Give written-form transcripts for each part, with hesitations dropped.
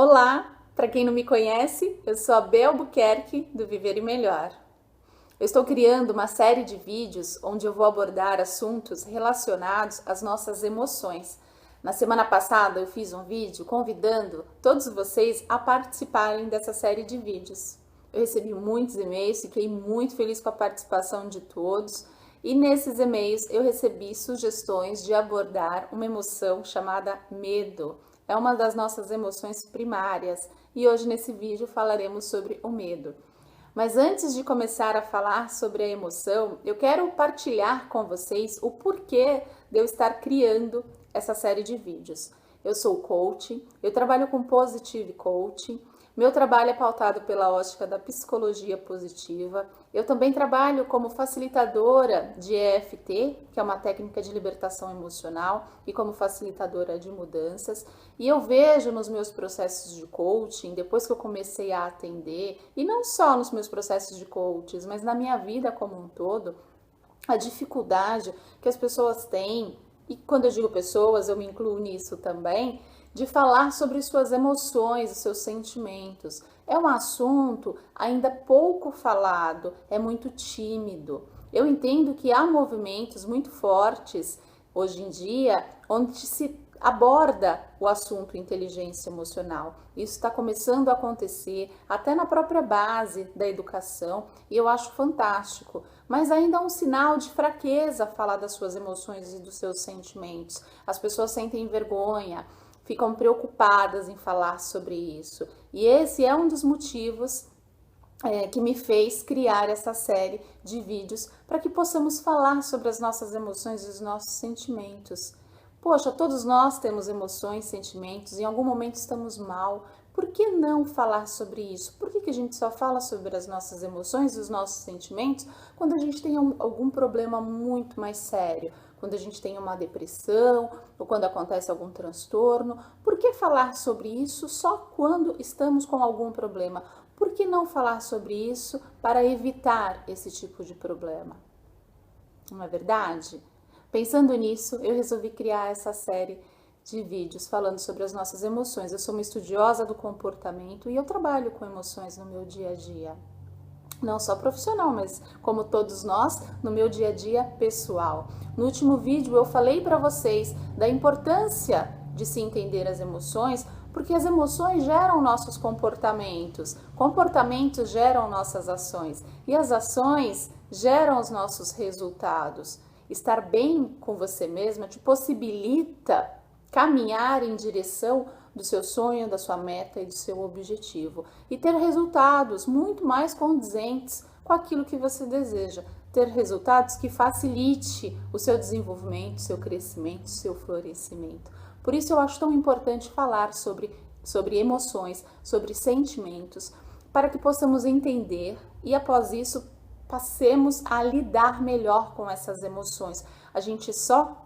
Olá, para quem não me conhece, eu sou a Bel Buquerque do Viver e Melhor. Eu estou criando uma série de vídeos onde eu vou abordar assuntos relacionados às nossas emoções. Na semana passada eu fiz um vídeo convidando todos vocês a participarem dessa série de vídeos. Eu recebi muitos e-mails, fiquei muito feliz com a participação de todos e nesses e-mails eu recebi sugestões de abordar uma emoção chamada medo. É uma das nossas emoções primárias e hoje nesse vídeo falaremos sobre o medo. Mas antes de começar a falar sobre a emoção, eu quero partilhar com vocês o porquê de eu estar criando essa série de vídeos. Eu sou coach, eu trabalho com Positive Coaching, meu trabalho é pautado pela ótica da psicologia positiva. Eu também trabalho como facilitadora de EFT, que é uma técnica de libertação emocional, e como facilitadora de mudanças. E eu vejo nos meus processos de coaching, depois que eu comecei a atender, e não só nos meus processos de coaching, mas na minha vida como um todo, a dificuldade que as pessoas têm, e quando eu digo pessoas, eu me incluo nisso também, de falar sobre suas emoções e seus sentimentos. É um assunto ainda pouco falado, é muito tímido. Eu entendo que há movimentos muito fortes hoje em dia onde se aborda o assunto inteligência emocional. Isso está começando a acontecer até na própria base da educação e eu acho fantástico. Mas ainda é um sinal de fraqueza falar das suas emoções e dos seus sentimentos. As pessoas sentem vergonha, ficam preocupadas em falar sobre isso. E esse é um dos motivos que me fez criar essa série de vídeos para que possamos falar sobre as nossas emoções e os nossos sentimentos. Poxa, todos nós temos emoções, sentimentos, em algum momento estamos mal. Por que não falar sobre isso? Por que a gente só fala sobre as nossas emoções e os nossos sentimentos quando a gente tem algum problema muito mais sério? Quando a gente tem uma depressão ou quando acontece algum transtorno? Por que falar sobre isso só quando estamos com algum problema? Por que não falar sobre isso para evitar esse tipo de problema? Não é verdade? Pensando nisso, eu resolvi criar essa série de vídeos falando sobre as nossas emoções. Eu sou uma estudiosa do comportamento e eu trabalho com emoções no meu dia a dia. Não só profissional, mas como todos nós, no meu dia a dia pessoal. No último vídeo eu falei para vocês da importância de se entender as emoções, porque as emoções geram nossos comportamentos, comportamentos geram nossas ações e as ações geram os nossos resultados. Estar bem com você mesma te possibilita caminhar em direção do seu sonho, da sua meta e do seu objetivo e ter resultados muito mais condizentes com aquilo que você deseja, ter resultados que facilite o seu desenvolvimento, seu crescimento, seu florescimento. Por isso eu acho tão importante falar sobre emoções, sobre sentimentos, para que possamos entender e após isso passemos a lidar melhor com essas emoções. A gente só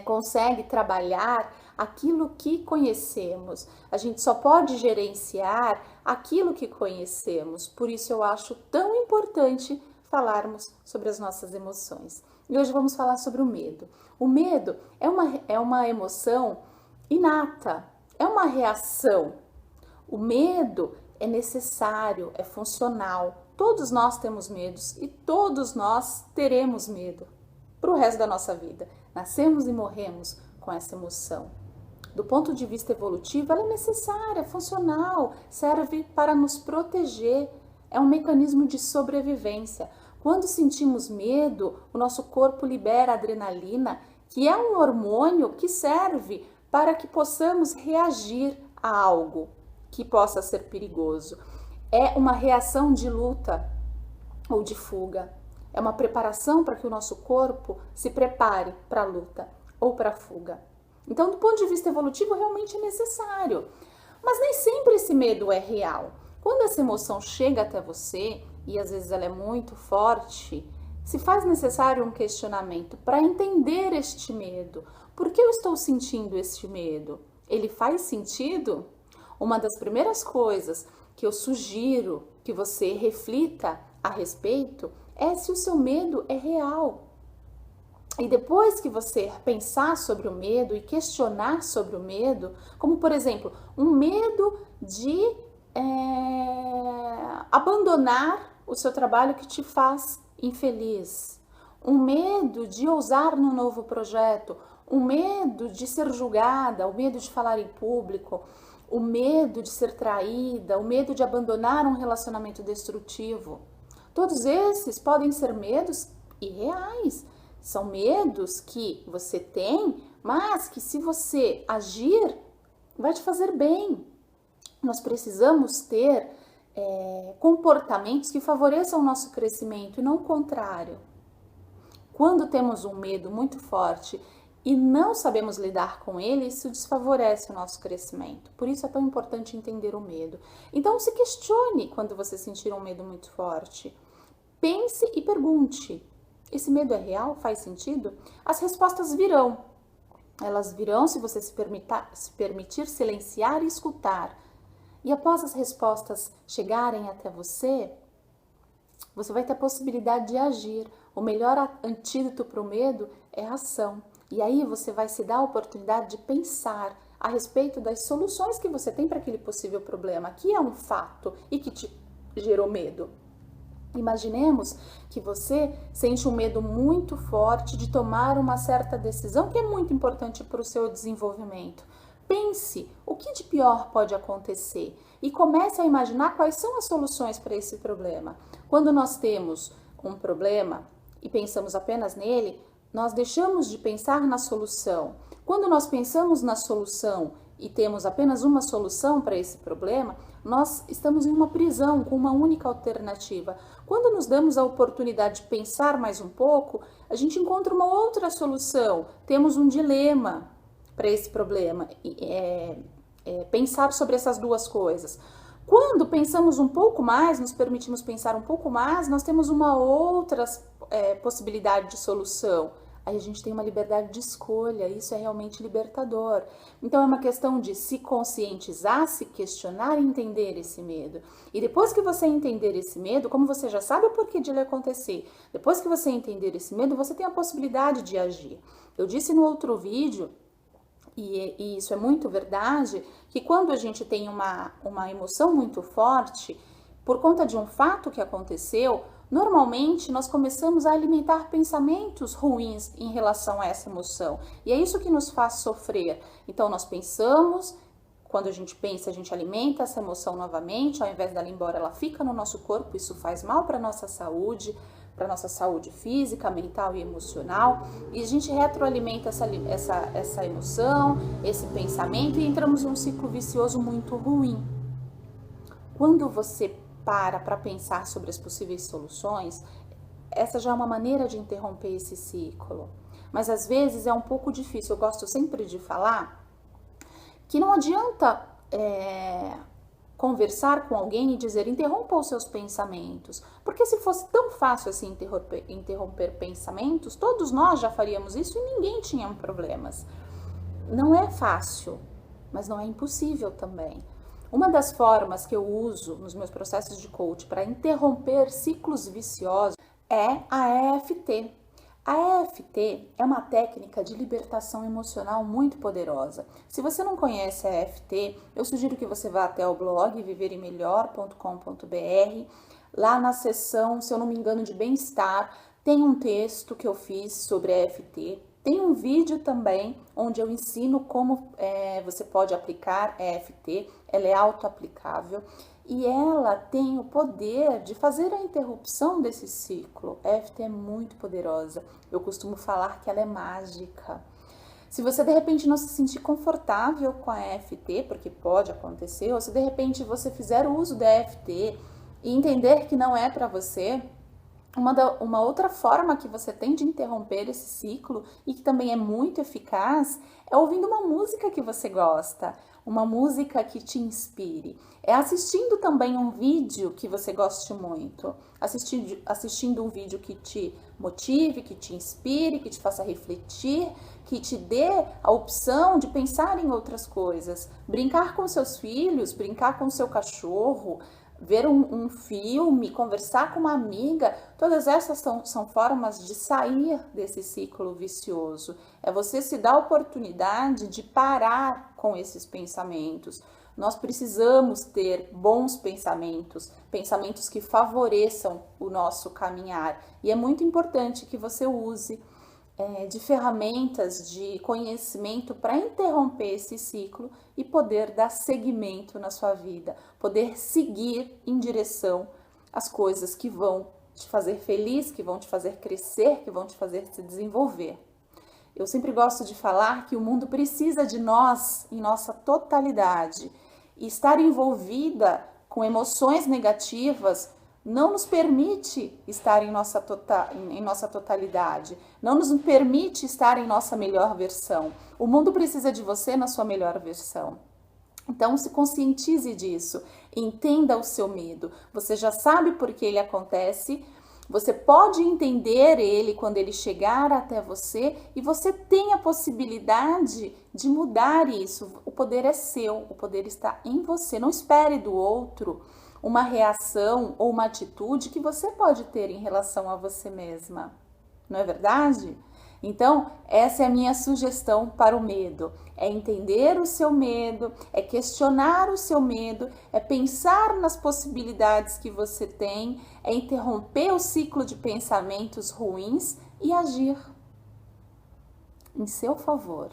consegue trabalhar aquilo que conhecemos. A gente só pode gerenciar aquilo que conhecemos. Por isso eu acho tão importante falarmos sobre as nossas emoções. E hoje vamos falar sobre o medo. O medo é uma emoção inata, é uma reação. O medo é necessário, é funcional. Todos nós temos medos e todos nós teremos medo para o resto da nossa vida. Nascemos e morremos com essa emoção. Do ponto de vista evolutivo, ela é necessária, é funcional, serve para nos proteger. É um mecanismo de sobrevivência. Quando sentimos medo, o nosso corpo libera adrenalina, que é um hormônio que serve para que possamos reagir a algo que possa ser perigoso. É uma reação de luta ou de fuga. É uma preparação para que o nosso corpo se prepare para a luta ou para a fuga. Então, do ponto de vista evolutivo, realmente é necessário. Mas nem sempre esse medo é real. Quando essa emoção chega até você, e às vezes ela é muito forte, se faz necessário um questionamento para entender este medo. Por que eu estou sentindo este medo? Ele faz sentido? Uma das primeiras coisas que eu sugiro que você reflita a respeito é se o seu medo é real. E depois que você pensar sobre o medo e questionar sobre o medo, como por exemplo, um medo de abandonar o seu trabalho que te faz infeliz, um medo de ousar num novo projeto, um medo de ser julgada, o medo de falar em público, o medo de ser traída, o medo de abandonar um relacionamento destrutivo. Todos esses podem ser medos irreais. São medos que você tem, mas que se você agir, vai te fazer bem. Nós precisamos ter comportamentos que favoreçam o nosso crescimento e não o contrário. Quando temos um medo muito forte e não sabemos lidar com ele, isso desfavorece o nosso crescimento. Por isso é tão importante entender o medo. Então se questione quando você sentir um medo muito forte. Pense e pergunte: esse medo é real? Faz sentido? As respostas virão. Elas virão se você se permitir silenciar e escutar. E após as respostas chegarem até você, você vai ter a possibilidade de agir. O melhor antídoto para o medo é a ação. E aí você vai se dar a oportunidade de pensar a respeito das soluções que você tem para aquele possível problema, que é um fato e que te gerou medo. Imaginemos que você sente um medo muito forte de tomar uma certa decisão que é muito importante para o seu desenvolvimento. Pense o que de pior pode acontecer e comece a imaginar quais são as soluções para esse problema. Quando nós temos um problema e pensamos apenas nele, nós deixamos de pensar na solução. Quando nós pensamos na solução e temos apenas uma solução para esse problema, nós estamos em uma prisão com uma única alternativa. Quando nos damos a oportunidade de pensar mais um pouco, a gente encontra uma outra solução. Temos um dilema para esse problema. Pensar sobre essas duas coisas. Quando pensamos um pouco mais, nos permitimos pensar um pouco mais, nós temos uma outra possibilidade de solução. Aí a gente tem uma liberdade de escolha, isso é realmente libertador. Então é uma questão de se conscientizar, se questionar e entender esse medo. E depois que você entender esse medo, como você já sabe o porquê de ele acontecer, depois que você entender esse medo, você tem a possibilidade de agir. Eu disse no outro vídeo, e isso é muito verdade, que quando a gente tem uma emoção muito forte, por conta de um fato que aconteceu, normalmente nós começamos a alimentar pensamentos ruins em relação a essa emoção. E é isso que nos faz sofrer. Então nós pensamos, quando a gente pensa, a gente alimenta essa emoção novamente, ao invés dela ir embora, ela fica no nosso corpo, isso faz mal para a nossa saúde física, mental e emocional, e a gente retroalimenta essa emoção, esse pensamento, e entramos num ciclo vicioso muito ruim. Quando você para pensar sobre as possíveis soluções, essa já é uma maneira de interromper esse ciclo. Mas às vezes é um pouco difícil. Eu gosto sempre de falar que não adianta conversar com alguém e dizer: interrompa os seus pensamentos. Porque se fosse tão fácil assim interromper pensamentos, todos nós já faríamos isso e ninguém tinha problemas. Não é fácil, mas não é impossível também. Uma das formas que eu uso nos meus processos de coach para interromper ciclos viciosos é a EFT. A EFT é uma técnica de libertação emocional muito poderosa. Se você não conhece a EFT, eu sugiro que você vá até o blog viveremelhor.com.br. Lá na seção, se eu não me engano, de bem-estar, tem um texto que eu fiz sobre a EFT. Tem um vídeo também onde eu ensino como você pode aplicar a EFT. Ela é auto-aplicável e ela tem o poder de fazer a interrupção desse ciclo. A EFT é muito poderosa. Eu costumo falar que ela é mágica. Se você de repente não se sentir confortável com a EFT, porque pode acontecer, ou se de repente você fizer o uso da EFT e entender que não é para você, uma outra forma que você tem de interromper esse ciclo e que também é muito eficaz é ouvindo uma música que você gosta, uma música que te inspire. É assistindo também um vídeo que você goste muito, assistindo um vídeo que te motive, que te inspire, que te faça refletir, que te dê a opção de pensar em outras coisas. Brincar com seus filhos, brincar com seu cachorro, ver um filme, conversar com uma amiga, todas essas são formas de sair desse ciclo vicioso. É você se dar a oportunidade de parar com esses pensamentos. Nós precisamos ter bons pensamentos, pensamentos que favoreçam o nosso caminhar. E é muito importante que você use de ferramentas de conhecimento para interromper esse ciclo e poder dar seguimento na sua vida, poder seguir em direção às coisas que vão te fazer feliz, que vão te fazer crescer, que vão te fazer se desenvolver. Eu sempre gosto de falar que o mundo precisa de nós em nossa totalidade, e estar envolvida com emoções negativas não nos permite estar em nossa totalidade, não nos permite estar em nossa melhor versão. O mundo precisa de você na sua melhor versão. Então, se conscientize disso, entenda o seu medo. Você já sabe por que ele acontece, você pode entender ele quando ele chegar até você e você tem a possibilidade de mudar isso. O poder é seu, o poder está em você. Não espere do outro uma reação ou uma atitude que você pode ter em relação a você mesma. Não é verdade? Então, essa é a minha sugestão para o medo. É entender o seu medo, é questionar o seu medo, é pensar nas possibilidades que você tem, é interromper o ciclo de pensamentos ruins e agir em seu favor,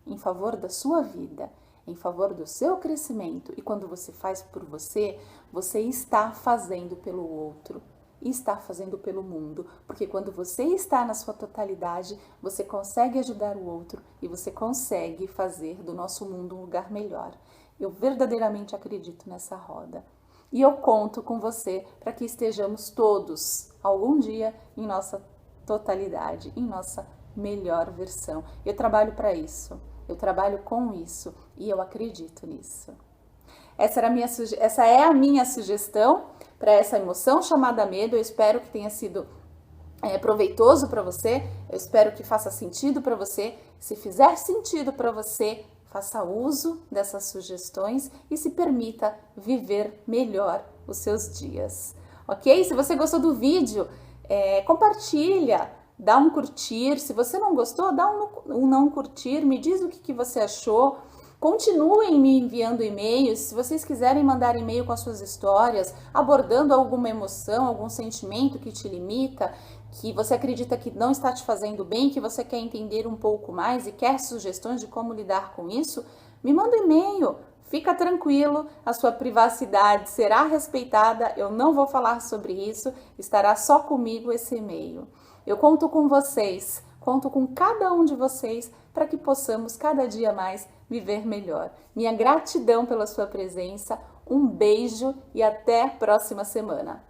em favor da sua vida, em favor do seu crescimento. E quando você faz por você, você está fazendo pelo outro. E está fazendo pelo mundo, porque quando você está na sua totalidade, você consegue ajudar o outro e você consegue fazer do nosso mundo um lugar melhor. Eu verdadeiramente acredito nessa roda. E eu conto com você para que estejamos todos, algum dia, em nossa totalidade, em nossa melhor versão. Eu trabalho para isso, eu trabalho com isso e eu acredito nisso. Essa é a minha sugestão para essa emoção chamada medo. Eu espero que tenha sido proveitoso para você, eu espero que faça sentido para você. Se fizer sentido para você, faça uso dessas sugestões e se permita viver melhor os seus dias, ok? Se você gostou do vídeo, compartilha, dá um curtir. Se você não gostou, dá um não curtir, me diz o que você achou. Continuem me enviando e-mails, se vocês quiserem mandar e-mail com as suas histórias, abordando alguma emoção, algum sentimento que te limita, que você acredita que não está te fazendo bem, que você quer entender um pouco mais e quer sugestões de como lidar com isso, me manda um e-mail. Fica tranquilo, a sua privacidade será respeitada, eu não vou falar sobre isso, estará só comigo esse e-mail. Eu conto com vocês, conto com cada um de vocês para que possamos cada dia mais viver melhor. Minha gratidão pela sua presença, um beijo e até a próxima semana.